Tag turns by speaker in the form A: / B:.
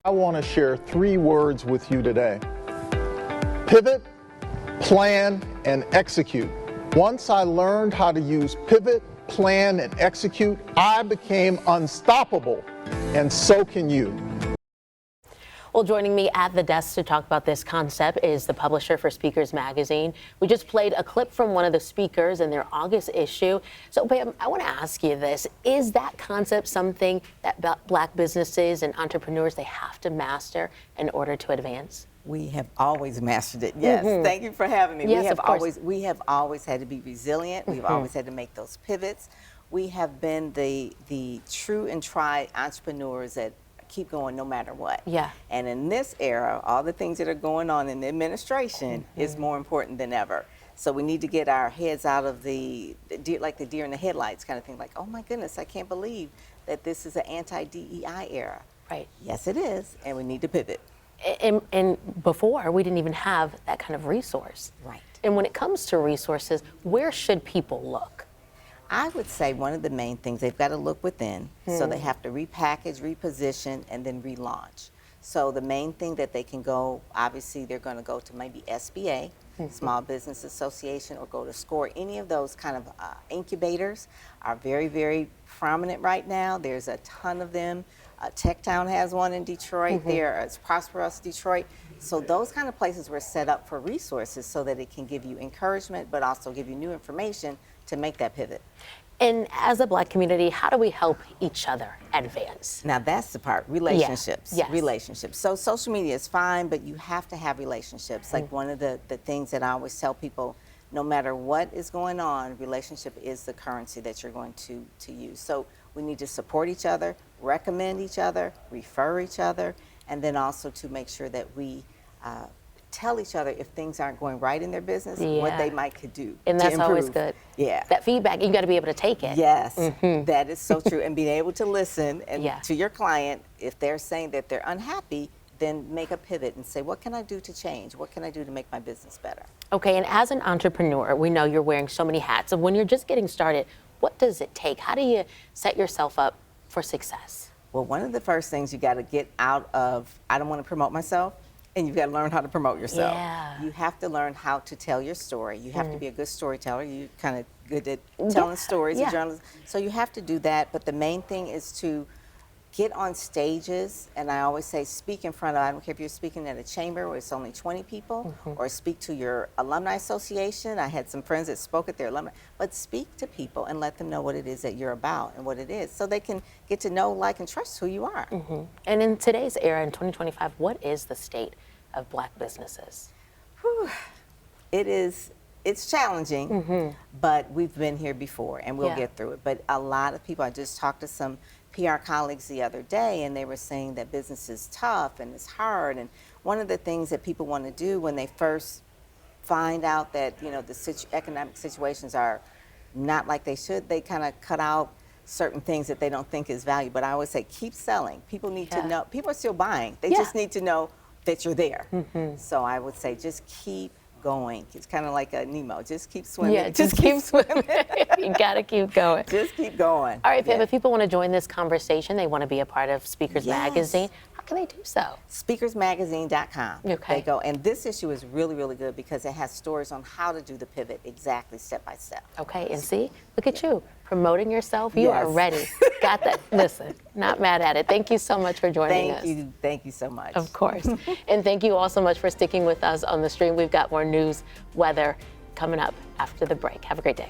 A: I want to share 3 words with you today: pivot, plan, and execute. Once I learned how to use pivot, plan, and execute, I became unstoppable, and so can you.
B: Well, joining me at the desk to talk about this concept is the publisher for Speakers Magazine. We just played a clip from one of the speakers in their August issue. So, Pam, I want to ask you this. Is that concept something that Black businesses and entrepreneurs, they have to master in order to advance?
C: We have always mastered it. Yes. Thank you for having me.
B: Yes,
C: we have always had to be resilient. We've always had to make those pivots. We have been the true and tried entrepreneurs that keep going no matter what.
B: Yeah.
C: And in this era, all the things that are going on in the administration is more important than ever. So we need to get our heads out of the deer in the headlights kind of thing, like, oh my goodness, I can't believe that this is an anti-DEI era.
B: Right.
C: Yes, it is, and we need to pivot.
B: And before, we didn't even have that kind of resource.
C: Right.
B: And when it comes to resources, where should people look?
C: I would say one of the main things, they've got to look within. So they have to repackage, reposition, and then relaunch. So the main thing that they can go, obviously they're going to go to maybe SBA, Small Business Association, or go to SCORE. Any of those kind of incubators are very, very prominent right now. There's a ton of them. TechTown has one in Detroit. There's Prosperous Detroit. So those kind of places were set up for resources so that it can give you encouragement, but also give you new information to make that pivot.
B: And as a Black community, how do we help each other advance?
C: Now that's the part, relationships.
B: Yes.
C: Relationships. So social media is fine, but you have to have relationships. Like one of the things that I always tell people, no matter what is going on, relationship is the currency that you're going to use. So we need to support each other, recommend each other, refer each other, and then also to make sure that we tell each other if things aren't going right in their business, what they might could do
B: and that's
C: to improve.
B: always good.
C: Yeah.
B: That feedback, you got to be able to take it.
C: Yes, that is so true. And being able to listen and
B: Yeah.
C: to your client, if they're saying that they're unhappy, then make a pivot and say, what can I do to change? What can I do to make my business better?
B: Okay, and as an entrepreneur, we know you're wearing so many hats. And when you're just getting started, what does it take? How do you set yourself up for success?
C: Well, one of the first things you got to get out of, I don't want to promote myself, and you've got to learn how to promote yourself.
B: Yeah.
C: You have to learn how to tell your story. You have to be a good storyteller. You're kind of good at telling stories, a journalist. So you have to do that. But the main thing is to get on stages, and I always say speak in front of, I don't care if you're speaking at a chamber where it's only 20 people, or speak to your alumni association. I had some friends that spoke at their alumni, but speak to people and let them know what it is that you're about and what it is, so they can get to know, like, and trust who you are.
B: And in today's era, in 2025, what is the state of Black businesses?
C: Whew. It's challenging, but we've been here before, and we'll get through it. But a lot of people, I just talked to some PR colleagues the other day, and they were saying that business is tough and it's hard. And one of the things that people want to do when they first find out that, you know, the economic situations are not like they should, they kind of cut out certain things that they don't think is value. But I always say, keep selling. People need to know. People are still buying. They just need to know that you're there. So I would say just keep going. It's kind of like a Nemo. Just keep swimming.
B: Yeah, just keep swimming. You got to keep going.
C: Just keep going.
B: All right, Pam, if people want to join this conversation, they want to be a part of Speakers Magazine, how can they do so?
C: Speakersmagazine.com.
B: Okay.
C: They go. And this issue is really, really good because it has stories on how to do the pivot exactly step by step.
B: Okay, and see, look at you, promoting yourself. You are ready. Got that. Listen, not mad at it. Thank you so much for joining us.
C: Thank you so much.
B: Of course. And thank you all so much for sticking with us on the stream. We've got more news, weather coming up after the break. Have a great day.